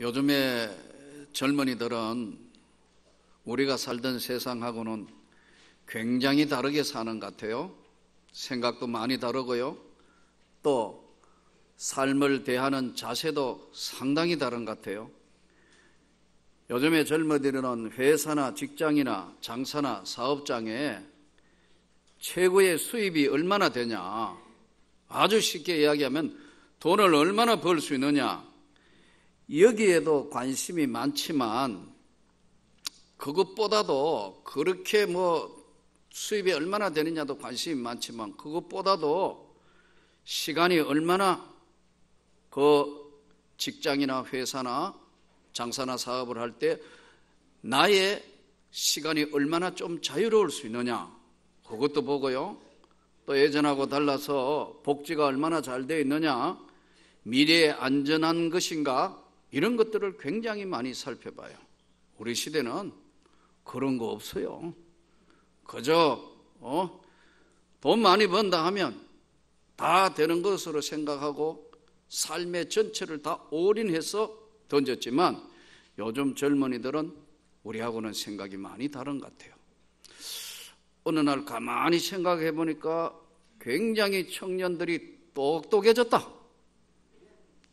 요즘에 젊은이들은 우리가 살던 세상하고는 굉장히 다르게 사는 것 같아요. 생각도 많이 다르고요. 또 삶을 대하는 자세도 상당히 다른 것 같아요. 요즘에 젊은이들은 회사나 직장이나 장사나 사업장에 최고의 수입이 얼마나 되냐, 아주 쉽게 이야기하면 돈을 얼마나 벌 수 있느냐, 여기에도 관심이 많지만 그것보다도 그렇게 수입이 얼마나 되느냐도 관심이 많지만 그것보다도 시간이 얼마나 그 직장이나 회사나 장사나 사업을 할 때 나의 시간이 얼마나 좀 자유로울 수 있느냐, 그것도 보고요. 또 예전하고 달라서 복지가 얼마나 잘 되어 있느냐, 미래에 안전한 것인가, 이런 것들을 굉장히 많이 살펴봐요. 우리 시대는 그런 거 없어요. 그저 돈 많이 번다 하면 다 되는 것으로 생각하고 삶의 전체를 다 올인해서 던졌지만 요즘 젊은이들은 우리하고는 생각이 많이 다른 것 같아요. 어느 날 가만히 생각해 보니까 굉장히 청년들이 똑똑해졌다.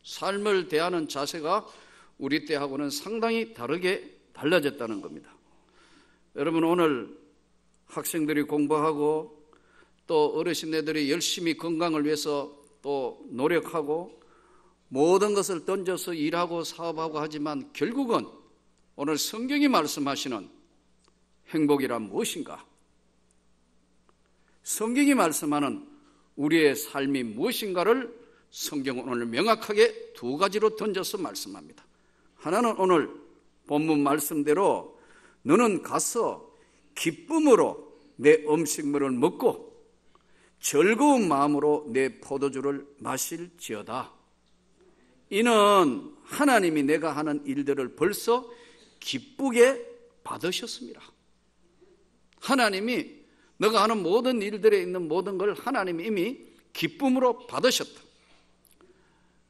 삶을 대하는 자세가 우리 때하고는 상당히 다르게 달라졌다는 겁니다. 여러분, 오늘 학생들이 공부하고 또 어르신네들이 열심히 건강을 위해서 또 노력하고 모든 것을 던져서 일하고 사업하고 하지만 결국은 오늘 성경이 말씀하시는 행복이란 무엇인가? 성경이 말씀하는 우리의 삶이 무엇인가를 성경은 오늘 명확하게 두 가지로 던져서 말씀합니다. 하나는 오늘 본문 말씀대로 너는 가서 기쁨으로 내 음식물을 먹고 즐거운 마음으로 내 포도주를 마실지어다. 이는 하나님이 내가 하는 일들을 벌써 기쁘게 받으셨습니다. 하나님이 너가 하는 모든 일들에 있는 모든 걸 하나님이 이미 기쁨으로 받으셨다.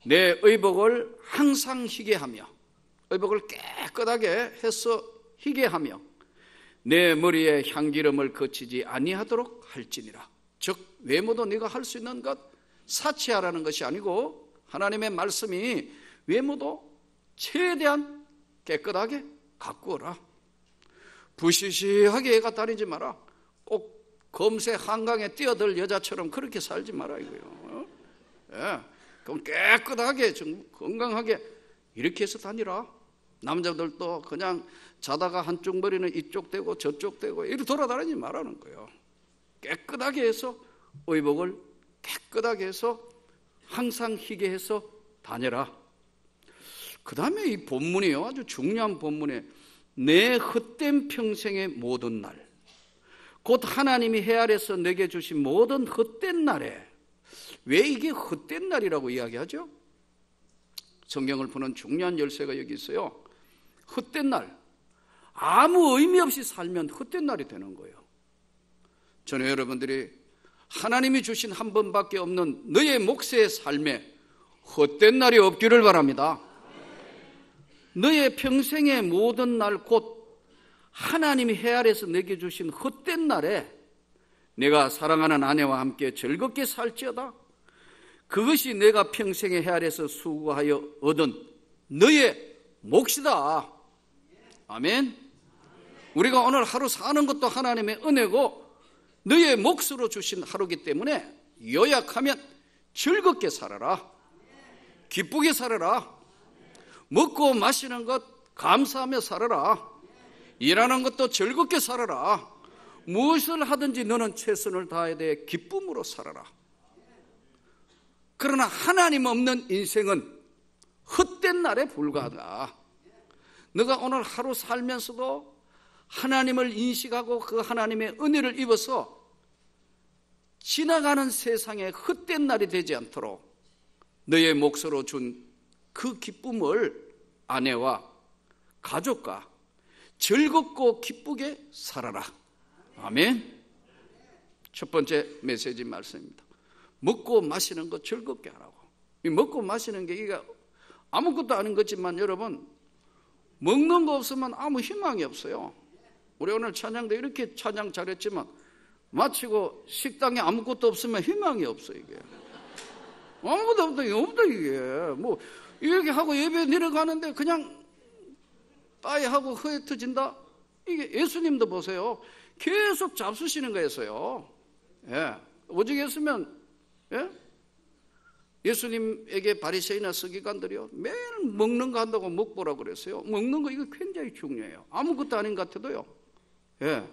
내 의복을 항상 희게 하며, 의복을 깨끗하게 해서 희게 하며 내 머리에 향기름을 거치지 아니하도록 할지니라. 즉 외모도 네가 할 수 있는 것 사치하라는 것이 아니고 하나님의 말씀이 외모도 최대한 깨끗하게 가꾸어라. 부시시하게 애가 다니지 마라. 꼭 검새 한강에 뛰어들 여자처럼 그렇게 살지 마라 이거예요. 그럼 깨끗하게 건강하게 이렇게 해서 다니라. 남자들도 그냥 자다가 한쪽 머리는 이쪽 되고 저쪽 되고 이렇게 돌아다니지 말라는 거예요. 깨끗하게 해서 의복을 깨끗하게 해서 항상 희게 해서 다녀라. 그 다음에 이 본문이요, 아주 중요한 본문에 내 헛된 평생의 모든 날, 곧 하나님이 해 아래서 내게 주신 모든 헛된 날에, 왜 이게 헛된 날이라고 이야기하죠? 성경을 푸는 중요한 열쇠가 여기 있어요. 헛된 날, 아무 의미 없이 살면 헛된 날이 되는 거예요. 저는 여러분들이 하나님이 주신 한 번밖에 없는 너의 몫의 삶에 헛된 날이 없기를 바랍니다. 너의 평생의 모든 날, 곧 하나님이 해 아래서 내게 주신 헛된 날에 내가 사랑하는 아내와 함께 즐겁게 살지어다. 그것이 내가 평생에 해 아래서 수고하여 얻은 너의 몫이다. 아멘. 우리가 오늘 하루 사는 것도 하나님의 은혜고 너의 몫으로 주신 하루기 때문에 요약하면 즐겁게 살아라. 기쁘게 살아라. 먹고 마시는 것 감사하며 살아라. 일하는 것도 즐겁게 살아라. 무엇을 하든지 너는 최선을 다해야 돼. 기쁨으로 살아라. 그러나 하나님 없는 인생은 헛된 날에 불과하다. 너가 오늘 하루 살면서도 하나님을 인식하고 그 하나님의 은혜를 입어서 지나가는 세상에 헛된 날이 되지 않도록 너의 몫으로 준 그 기쁨을 아내와 가족과 즐겁고 기쁘게 살아라. 아멘. 첫 번째 메시지 말씀입니다. 먹고 마시는 거 즐겁게 하라고. 이 먹고 마시는 게 이게 아무것도 아닌 거지만 여러분, 먹는 거 없으면 아무 희망이 없어요. 우리 오늘 찬양도 이렇게 찬양 잘했지만 마치고 식당에 아무것도 없으면 희망이 없어. 이게 아무것도 없다 이게. 뭐 이렇게 하고 예배 내려가는데 그냥 빠이하고 흐트진다. 이게 예수님도 보세요. 계속 잡수시는 거였어요. 예. 오직했으면, 예? 예수님에게 바리새인이나 서기관들이요, 매일 먹는 거 한다고 먹보라 그랬어요. 먹는 거 이거 굉장히 중요해요. 아무것도 아닌 것 같아도요. 예.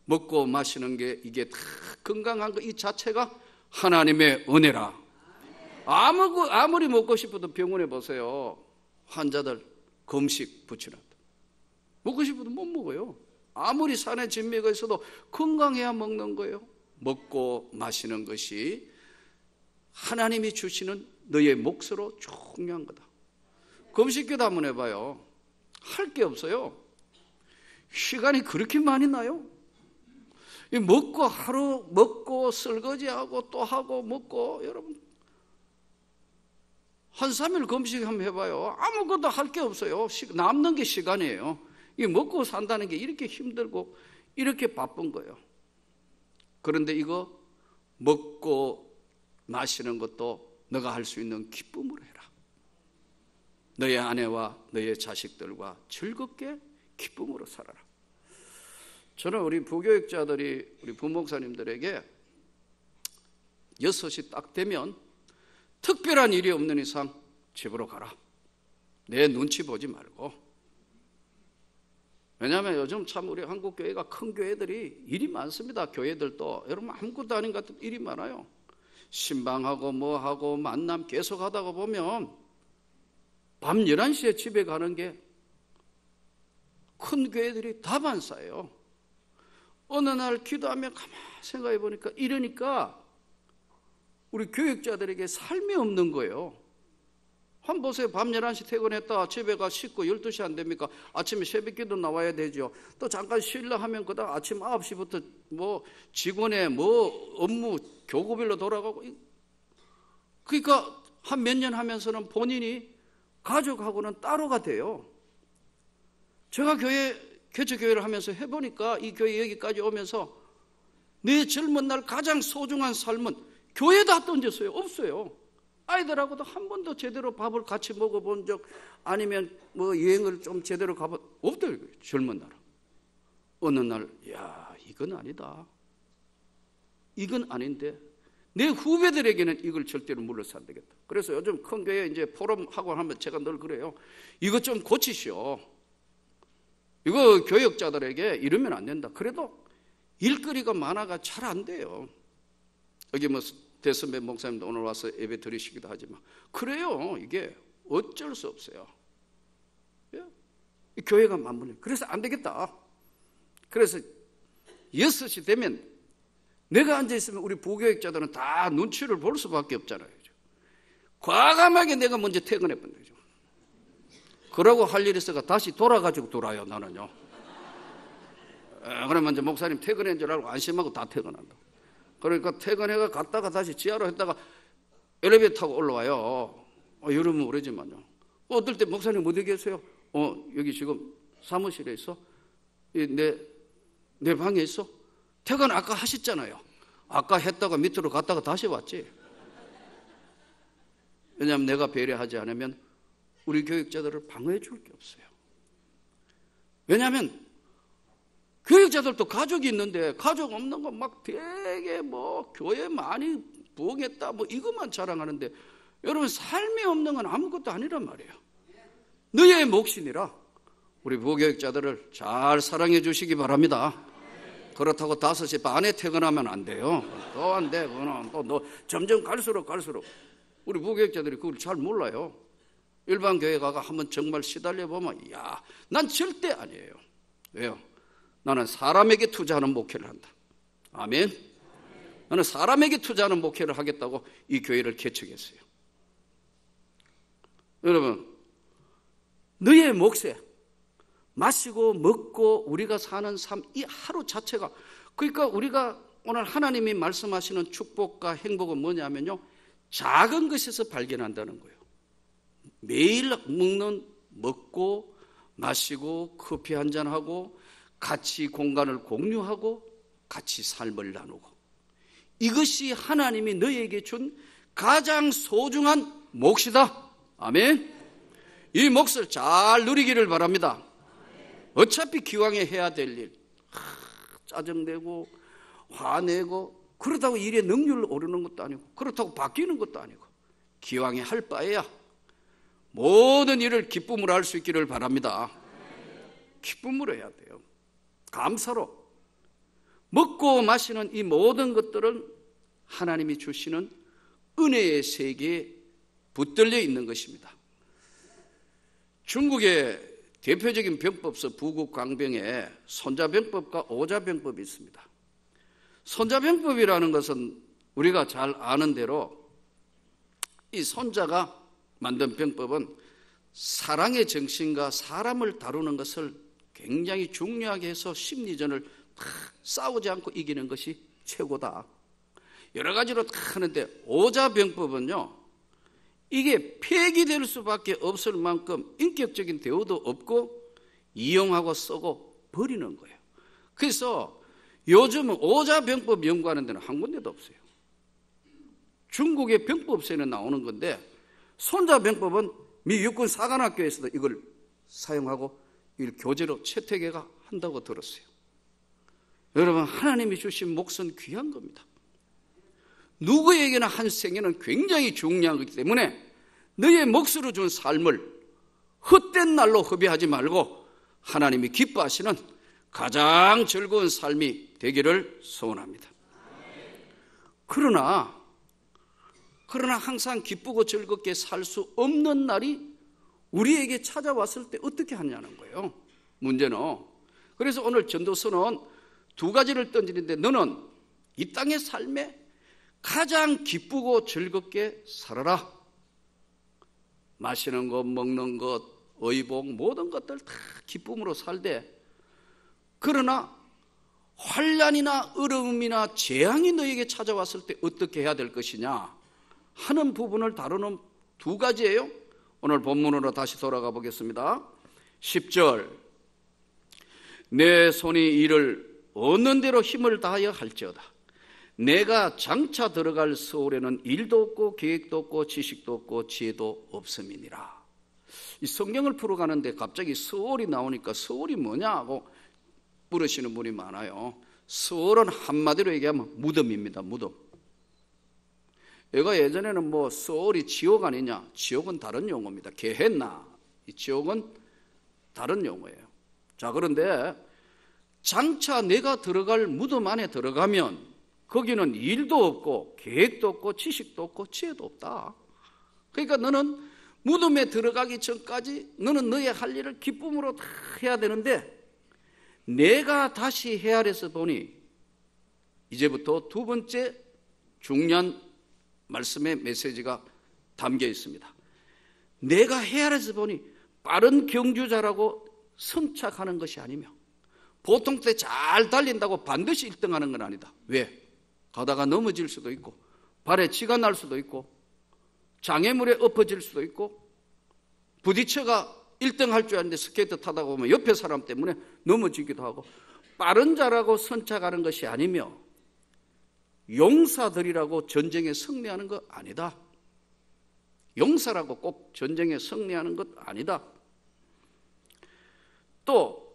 먹고 마시는 게 이게 다 건강한 거 이 자체가 하나님의 은혜라. 아무리 먹고 싶어도 병원에 보세요. 환자들 금식 붙여놨다. 먹고 싶어도 못 먹어요. 아무리 산에 진미가 있어도 건강해야 먹는 거예요. 먹고 마시는 것이 하나님이 주시는 너의 몫으로 중요한 거다. 금식기도 한번 해봐요. 할 게 없어요. 시간이 그렇게 많이 나요? 먹고 하루 먹고 설거지하고 또 하고 먹고, 여러분 한 3일 금식 한번 해봐요. 아무것도 할 게 없어요. 남는 게 시간이에요. 이 먹고 산다는 게 이렇게 힘들고 이렇게 바쁜 거예요. 그런데 이거 먹고 마시는 것도 너가 할 수 있는 기쁨으로 해라. 너의 아내와 너의 자식들과 즐겁게 기쁨으로 살아라. 저는 우리 부교육자들이 우리 부목사님들에게 6시 딱 되면 특별한 일이 없는 이상 집으로 가라. 내 눈치 보지 말고. 왜냐하면 요즘 참 우리 한국 교회가 큰 교회들이 일이 많습니다. 교회들도 여러분 아무것도 아닌 것 같은 일이 많아요. 신방하고 뭐하고 만남 계속 하다가 보면 밤 11시에 집에 가는 게 큰 교회들이 다반사예요. 어느 날 기도하며 가만히 생각해 보니까 이러니까 우리 교육자들에게 삶이 없는 거예요. 한번 보세요. 밤 11시 퇴근했다 집에 가 씻고 12시 안 됩니까? 아침에 새벽기도 나와야 되죠. 또 잠깐 쉬려 하면 그다음 아침 9시부터 뭐 직원의 뭐 업무 교구별로 돌아가고. 그러니까 한 몇 년 하면서는 본인이 가족하고는 따로가 돼요. 제가 개척교회를 하면서 해보니까 이 교회 여기까지 오면서 내 젊은 날 가장 소중한 삶은 교회 다 던졌어요. 없어요. 아이들하고도 한 번도 제대로 밥을 같이 먹어본 적 아니면 뭐 여행을 좀 제대로 가본 없더라고요. 젊은 날. 어느 날 야 이건 아니다. 이건 아닌데 내 후배들에게는 이걸 절대로 물러서 안 되겠다. 그래서 요즘 큰 교회 이제 포럼하고 하면 제가 늘 그래요. 이거 좀 고치시오. 이거 교역자들에게 이러면 안 된다. 그래도 일거리가 많아가 잘 안 돼요. 여기 뭐 대선배 목사님도 오늘 와서 예배 드리시기도 하지만 그래요. 이게 어쩔 수 없어요. 교회가 만분해. 그래서 안 되겠다. 그래서 6시 되면 내가 앉아있으면 우리 부교육자들은 다 눈치를 볼 수밖에 없잖아요. 과감하게 내가 먼저 퇴근해본 거죠. 그러고 할 일이 있어가 다시 돌아가지고 돌아요. 나는요. 그러면 이제 목사님 퇴근한 줄 알고 안심하고 다 퇴근한다. 그러니까 퇴근해가 갔다가 다시 지하로 했다가 엘리베이터 타고 올라와요. 여름은 오래지만요. 어떨 때 목사님 어디 계세요? 여기 지금 사무실에 있어? 내 방에 있어? 퇴근 아까 하셨잖아요. 아까 했다가 밑으로 갔다가 다시 왔지. 왜냐하면 내가 배려하지 않으면 우리 교육자들을 방어해 줄 게 없어요. 왜냐하면 교육자들도 가족이 있는데 가족 없는 거 막 되게 뭐 교회 많이 부흥했다 뭐 이것만 자랑하는데 여러분 삶이 없는 건 아무것도 아니란 말이에요. 너의 몫이니라 우리 부교육자들을 잘 사랑해 주시기 바랍니다. 그렇다고 5시 반에 퇴근하면 안 돼요. 또 안 돼. 그거는 또 너 점점 갈수록 우리 부교육자들이 그걸 잘 몰라요. 일반 교회 가가 한번 정말 시달려 보면 야, 난 절대 아니에요. 왜요? 나는 사람에게 투자하는 목회를 한다. 아멘. 나는 사람에게 투자하는 목회를 하겠다고 이 교회를 개척했어요. 여러분, 너의 몫에 마시고 먹고 우리가 사는 삶, 이 하루 자체가, 그러니까 우리가 오늘 하나님이 말씀하시는 축복과 행복은 뭐냐면요, 작은 것에서 발견한다는 거예요. 매일 먹고 마시고 커피 한잔하고 같이 공간을 공유하고 같이 삶을 나누고, 이것이 하나님이 너에게 준 가장 소중한 몫이다. 아멘. 이 몫을 잘 누리기를 바랍니다. 어차피 기왕에 해야 될 일, 짜증내고 화내고 그렇다고 일의 능률 오르는 것도 아니고 그렇다고 바뀌는 것도 아니고, 기왕에 할 바에야 모든 일을 기쁨으로 할 수 있기를 바랍니다. 기쁨으로 해야 돼요. 감사로. 먹고 마시는 이 모든 것들은 하나님이 주시는 은혜의 세계에 붙들려 있는 것입니다. 중국의 대표적인 병법서 부국광병에 손자병법과 오자병법이 있습니다. 손자병법이라는 것은 우리가 잘 아는 대로 이 손자가 만든 병법은 사랑의 정신과 사람을 다루는 것을 굉장히 중요하게 해서 심리전을 다 싸우지 않고 이기는 것이 최고다. 여러 가지로 다 하는데, 오자병법은요, 이게 폐기될 수밖에 없을 만큼 인격적인 대우도 없고 이용하고 쓰고 버리는 거예요. 그래서 요즘은 오자병법 연구하는 데는 한 군데도 없어요. 중국의 병법서에는 나오는 건데, 손자병법은 미 육군 사관학교에서도 이걸 사용하고 이걸 교재로 채택해가 한다고 들었어요. 여러분, 하나님이 주신 몫은 귀한 겁니다. 누구에게나 한 생애는 굉장히 중요한 거기 때문에 너의 몫으로 준 삶을 헛된 날로 허비하지 말고 하나님이 기뻐하시는 가장 즐거운 삶이 되기를 소원합니다. 그러나 항상 기쁘고 즐겁게 살 수 없는 날이 우리에게 찾아왔을 때 어떻게 하냐는 거예요. 문제는. 그래서 오늘 전도서는 두 가지를 던지는데, 너는 이 땅의 삶에 가장 기쁘고 즐겁게 살아라. 마시는 것, 먹는 것, 의복, 모든 것들 다 기쁨으로 살되, 그러나 환난이나 어려움이나 재앙이 너에게 찾아왔을 때 어떻게 해야 될 것이냐 하는 부분을 다루는 두 가지예요. 오늘 본문으로 다시 돌아가 보겠습니다. 10절, 내 손이 이를 얻는 대로 힘을 다하여 할지어다. 내가 장차 들어갈 서울에는 일도 없고 계획도 없고 지식도 없고 지혜도 없음이니라. 이 성경을 풀어가는데 갑자기 서울이 나오니까 서울이 뭐냐 하고 물으시는 분이 많아요. 서울은 한마디로 얘기하면 무덤입니다. 무덤. 얘가 예전에는 뭐 서울이 지옥 아니냐, 지옥은 다른 용어입니다. 게헨나, 이 지옥은 다른 용어예요. 자, 그런데 장차 내가 들어갈 무덤 안에 들어가면 거기는 일도 없고 계획도 없고 지식도 없고 지혜도 없다. 그러니까 너는 무덤에 들어가기 전까지 너는 너의 할 일을 기쁨으로 다 해야 되는데, 내가 다시 헤아려서 보니 이제부터 두 번째 중요한 말씀의 메시지가 담겨 있습니다. 내가 헤아려서 보니 빠른 경주자라고 선착하는 것이 아니며, 보통 때 잘 달린다고 반드시 1등하는 건 아니다. 왜? 가다가 넘어질 수도 있고 발에 치가 날 수도 있고 장애물에 엎어질 수도 있고, 부딪혀가 1등 할 줄 아는데 스케이트 타다가 보면 옆에 사람 때문에 넘어지기도 하고, 빠른 자라고 선착하는 것이 아니며 용사들이라고 전쟁에 승리하는 것 아니다. 용사라고 꼭 전쟁에 승리하는 것 아니다. 또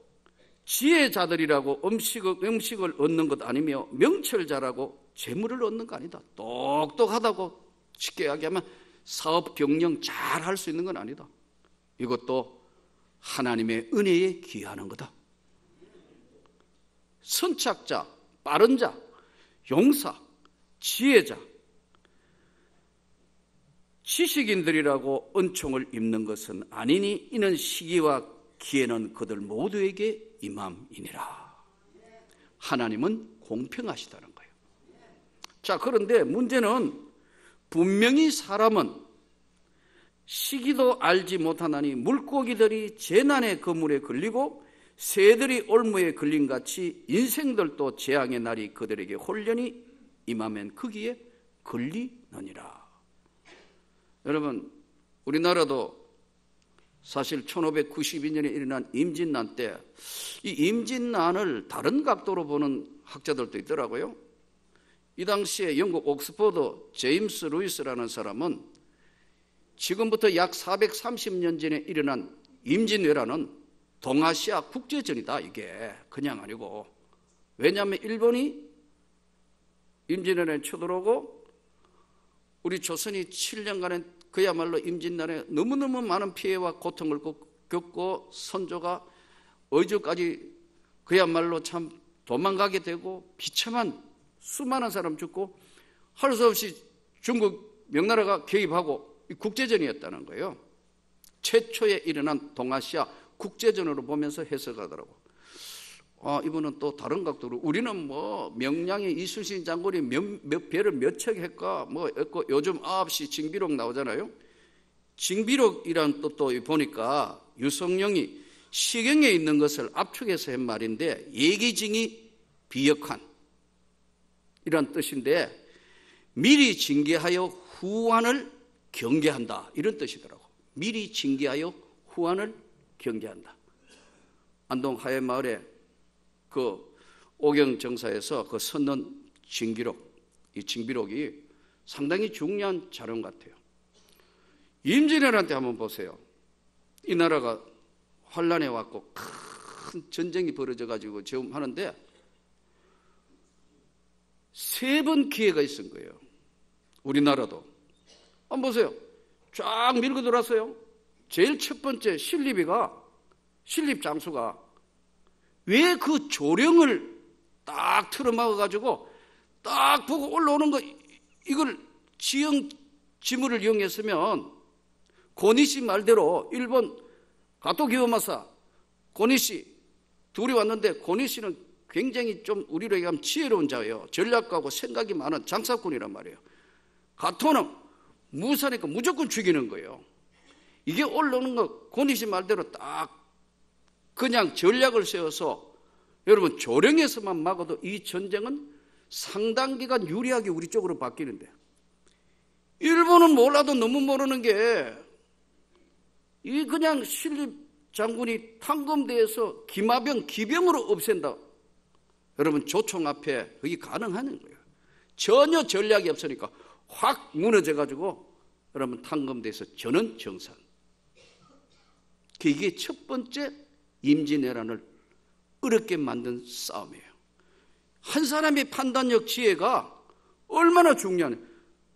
지혜자들이라고 음식을 얻는 것 아니며 명철자라고 재물을 얻는 거 아니다. 똑똑하다고 쉽게 이야기하면 사업 경영 잘 할 수 있는 건 아니다. 이것도 하나님의 은혜에 기하는 거다. 선착자, 빠른 자, 용사, 지혜자, 지식인들이라고 은총을 입는 것은 아니니 이는 시기와 기회는 그들 모두에게 임함이니라. 하나님은 공평하시다는 거예요. 자, 그런데 문제는 분명히 사람은 시기도 알지 못하나니 물고기들이 재난의 그물에 걸리고 새들이 올무에 걸린 같이 인생들도 재앙의 날이 그들에게 홀연히 임하면 거기에 걸리느니라. 여러분, 우리나라도 사실 1592년에 일어난 임진난 때 이 임진난을 다른 각도로 보는 학자들도 있더라고요. 이 당시에 영국 옥스퍼드 제임스 루이스라는 사람은 지금부터 약 430년 전에 일어난 임진왜란은 동아시아 국제전이다. 이게 그냥 아니고, 왜냐하면 일본이 임진왜란에 쳐들어오고 우리 조선이 7년간의 그야말로 임진난에 너무너무 많은 피해와 고통을 겪고 선조가 의주까지 그야말로 참 도망가게 되고 비참한 수많은 사람 죽고 할 수 없이 중국 명나라가 개입하고 국제전이었다는 거예요. 최초에 일어난 동아시아 국제전으로 보면서 해석하더라고. 이분은 또 다른 각도로, 우리는 뭐 명량의 이순신 장군이 몇 배를 몇 척 했까 뭐 했고, 요즘 9시 징비록 나오잖아요. 징비록이란 또 보니까 유성룡이 시경에 있는 것을 압축해서 한 말인데, 예기징이 비역한 이란 뜻인데, 미리 징계하여 후환을 경계한다, 이런 뜻이더라고. 미리 징계하여 후환을 경계한다. 안동 하회마을에 그 오경정사에서 그 썼는 징기록, 이 징비록이 상당히 중요한 자료 같아요. 임진왜란 때 한번 보세요. 이 나라가 환란에 왔고 큰 전쟁이 벌어져 가지고 지금 하는데 3번 기회가 있은 거예요. 우리나라도 한번 보세요. 쫙 밀고 들어왔어요. 제일 첫 번째 신립 장수가 왜 그 조령을 딱 틀어막아 가지고 딱 보고 올라오는 거, 이걸 지물을 이용했으면 고니시 말대로 일본 가토 기요마사 고니시 둘이 왔는데, 고니시는 굉장히 좀 우리로 얘기하면 지혜로운 자예요. 전략가고 생각이 많은 장사꾼이란 말이에요. 가토는 무사니까 무조건 죽이는 거예요. 이게 올라오는 거 고니시 말대로 딱 그냥 전략을 세워서, 여러분 조령에서만 막아도 이 전쟁은 상당 기간 유리하게 우리 쪽으로 바뀌는데, 일본은 몰라도 너무 모르는 게, 이 그냥 신립 장군이 탕검대에서 기병으로 없앤다. 여러분 조총 앞에 그게 가능한 거예요. 전혀 전략이 없으니까 확 무너져 가지고 여러분 탕검대에서 전원 정산. 이게 첫 번째 임진왜란을 어렵게 만든 싸움이에요. 한 사람의 판단력, 지혜가 얼마나 중요하냐.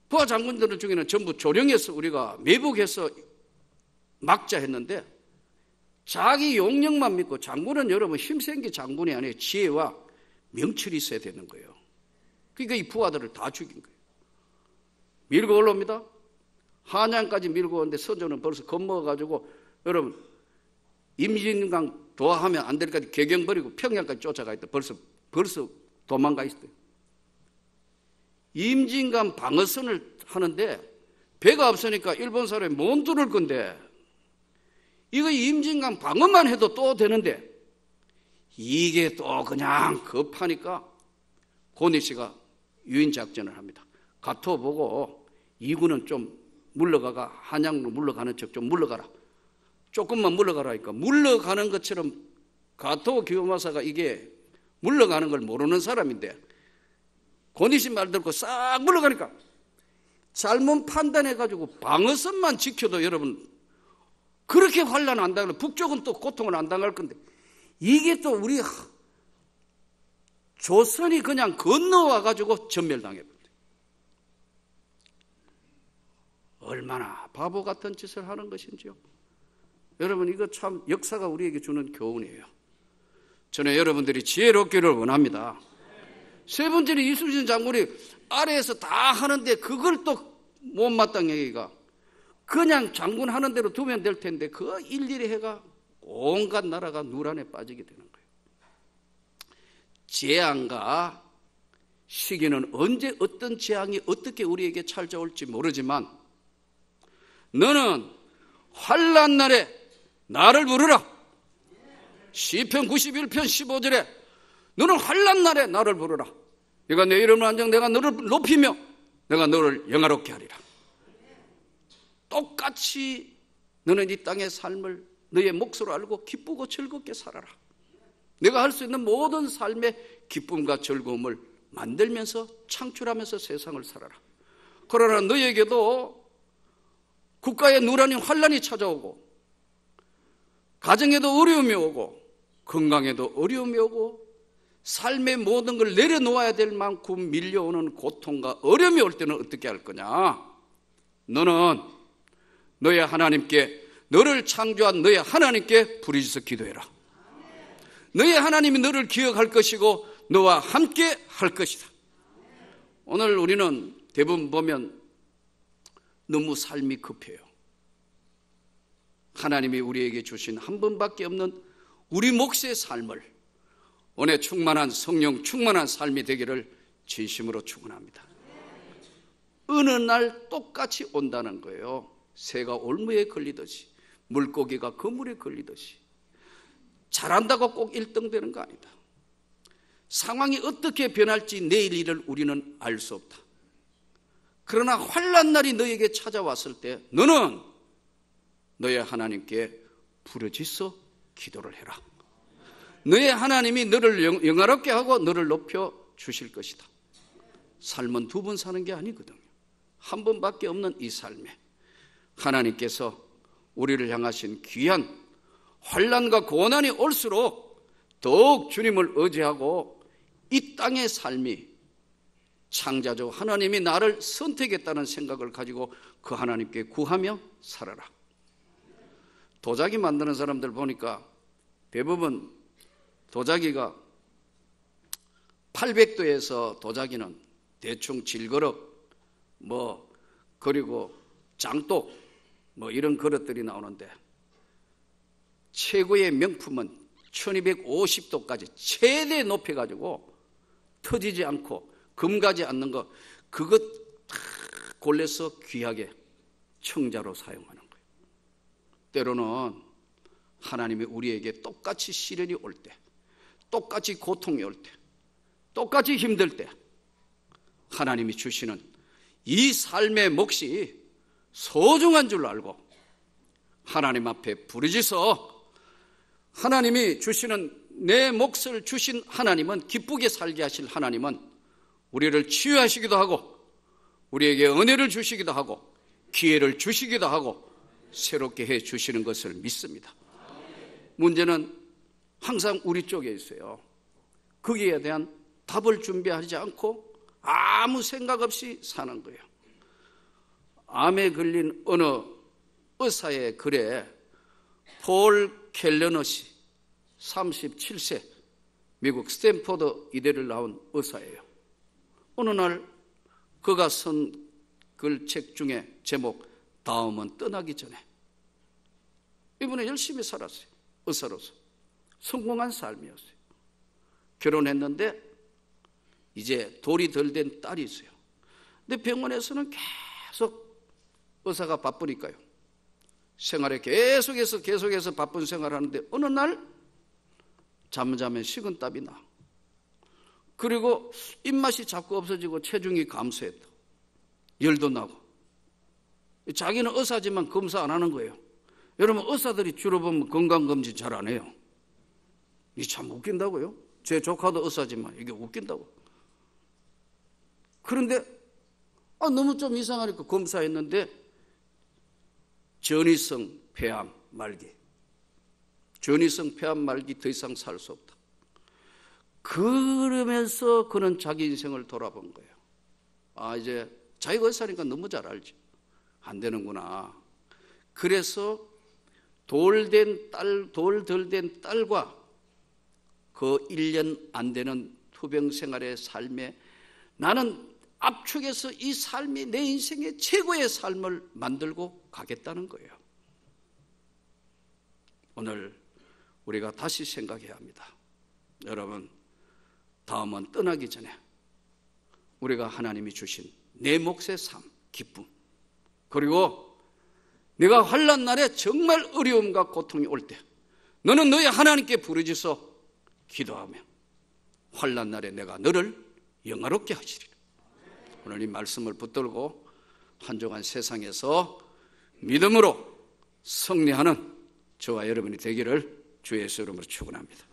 부하 장군들 중에는 전부 조령해서 우리가 매복해서 막자 했는데, 자기 용력만 믿고, 장군은 여러분 힘센 장군이 아니에요. 지혜와 명철이 있어야 되는 거예요. 그러니까 이 부하들을 다 죽인 거예요. 밀고 올라옵니다. 한양까지 밀고 오는데 선조는 벌써 겁먹어가지고, 여러분 임진강 도하하면 안 되니까 개경 버리고 평양까지 쫓아가 있다. 벌써 도망가 있어요. 임진강 방어선을 하는데 배가 없으니까 일본 사람이 못 뚫을 건데, 이거 임진강 방어만 해도 또 되는데, 이게 또 그냥 급하니까 고니시가 유인작전을 합니다. 가토 보고 이군은 좀 물러가가, 한양으로 물러가는 척 좀 물러가라. 조금만 물러가라 하니까 물러가는 것처럼, 가토 기요마사가 이게 물러가는 걸 모르는 사람인데 고니시 말 듣고 싹 물러가니까 잘못 판단해가지고 방어선만 지켜도 여러분 그렇게 환란 안 당할, 북쪽은 또 고통을 안 당할 건데, 이게 또 우리 조선이 그냥 건너와가지고 전멸당해버려요. 얼마나 바보 같은 짓을 하는 것인지요. 여러분 이거 참 역사가 우리에게 주는 교훈이에요. 저는 여러분들이 지혜롭기를 원합니다. 세 번째는 이순신 장군이 아래에서 다 하는데 그걸 또 못마땅하기가, 그냥 장군 하는 대로 두면 될 텐데 그 일일이 해가 온갖 나라가 누란에 빠지게 되는 거예요. 재앙과 시기는 언제 어떤 재앙이 어떻게 우리에게 찾아올지 모르지만, 너는 환난 날에 나를 부르라. 시편 91편 15절에 너는 환난 날에 나를 부르라. 내가 내 이름을 안정, 내가 너를 높이며 내가 너를 영화롭게 하리라. 똑같이 너는 이 땅의 삶을 너의 몫으로 알고 기쁘고 즐겁게 살아라. 내가 할 수 있는 모든 삶의 기쁨과 즐거움을 만들면서 창출하면서 세상을 살아라. 그러나 너에게도 국가에 누란이 환란이 찾아오고, 가정에도 어려움이 오고, 건강에도 어려움이 오고, 삶의 모든 걸 내려놓아야 될 만큼 밀려오는 고통과 어려움이 올 때는 어떻게 할 거냐? 너는 너의 하나님께, 너를 창조한 너의 하나님께 부르짖어 기도해라. 너의 하나님이 너를 기억할 것이고 너와 함께 할 것이다. 오늘 우리는 대부분 보면 너무 삶이 급해요. 하나님이 우리에게 주신 한 번밖에 없는 우리 몫의 삶을, 오늘 충만한 성령 충만한 삶이 되기를 진심으로 축원합니다. 어느 날 똑같이 온다는 거예요. 새가 올무에 걸리듯이, 물고기가 그물에 걸리듯이. 잘한다고 꼭 1등 되는 거 아니다. 상황이 어떻게 변할지 내일 일을 우리는 알 수 없다. 그러나 환난 날이 너에게 찾아왔을 때 너는 너의 하나님께 부르짖어 기도를 해라. 너의 하나님이 너를 영화롭게 하고 너를 높여 주실 것이다. 삶은 두 번 사는 게 아니거든요. 한 번밖에 없는 이 삶에 하나님께서 우리를 향하신 귀한 환난과 고난이 올수록 더욱 주님을 의지하고 이 땅의 삶이 창자주 하나님이 나를 선택했다는 생각을 가지고 그 하나님께 구하며 살아라. 도자기 만드는 사람들 보니까 대부분 도자기가 800도에서 도자기는 대충 질그릇 그리고 장독 이런 그릇들이 나오는데, 최고의 명품은 1250도까지 최대 높여가지고 터지지 않고 금가지 않는 거, 그것 다 골라서 귀하게 청자로 사용하는 거예요. 때로는 하나님이 우리에게 똑같이 시련이 올 때, 똑같이 고통이 올 때, 똑같이 힘들 때 하나님이 주시는 이 삶의 몫이 소중한 줄 알고 하나님 앞에 부르짖어, 하나님이 주시는 내 몫을 주신 하나님은, 기쁘게 살게 하실 하나님은 우리를 치유하시기도 하고 우리에게 은혜를 주시기도 하고 기회를 주시기도 하고 새롭게 해 주시는 것을 믿습니다. 문제는 항상 우리 쪽에 있어요. 거기에 대한 답을 준비하지 않고 아무 생각 없이 사는 거예요. 암에 걸린 어느 의사의 글에 폴 켈러너시 37세 미국 스탠포드 의대를 나온 의사예요. 어느 날 그가 쓴 글책 중에 제목, 다음은 떠나기 전에. 이분은 열심히 살았어요. 의사로서 성공한 삶이었어요. 결혼했는데 이제 돌이 덜 된 딸이 있어요. 근데 병원에서는 계속 의사가 바쁘니까요, 생활에 계속해서 바쁜 생활하는데 어느 날 잠자면 식은땀이 나. 그리고 입맛이 자꾸 없어지고 체중이 감소했다. 열도 나고. 자기는 의사지만 검사 안 하는 거예요. 여러분, 의사들이 주로 보면 건강검진 잘 안 해요. 이게 참 웃긴다고요. 제 조카도 의사지만 이게 웃긴다고. 그런데 너무 좀 이상하니까 검사했는데 전이성 폐암 말기. 전이성 폐암 말기, 더 이상 살 수 없다. 그러면서 그는 자기 인생을 돌아본 거예요. 이제 자기가 의사니까 너무 잘 알지. 안 되는구나. 그래서 돌 덜 된 딸과 그 1년 안 되는 투병 생활의 삶에 나는 압축해서 이 삶이 내 인생의 최고의 삶을 만들고 가겠다는 거예요. 오늘 우리가 다시 생각해야 합니다. 여러분, 다음은 떠나기 전에 우리가 하나님이 주신 내 몫의 삶, 기쁨, 그리고 내가 환난 날에 정말 어려움과 고통이 올 때 너는 너의 하나님께 부르짖어 기도하며 환난 날에 내가 너를 영화롭게 하시리라. 오늘 이 말씀을 붙들고 한 주간 세상에서 믿음으로 승리하는 저와 여러분이 되기를 주의 예수 이름으로 축원합니다.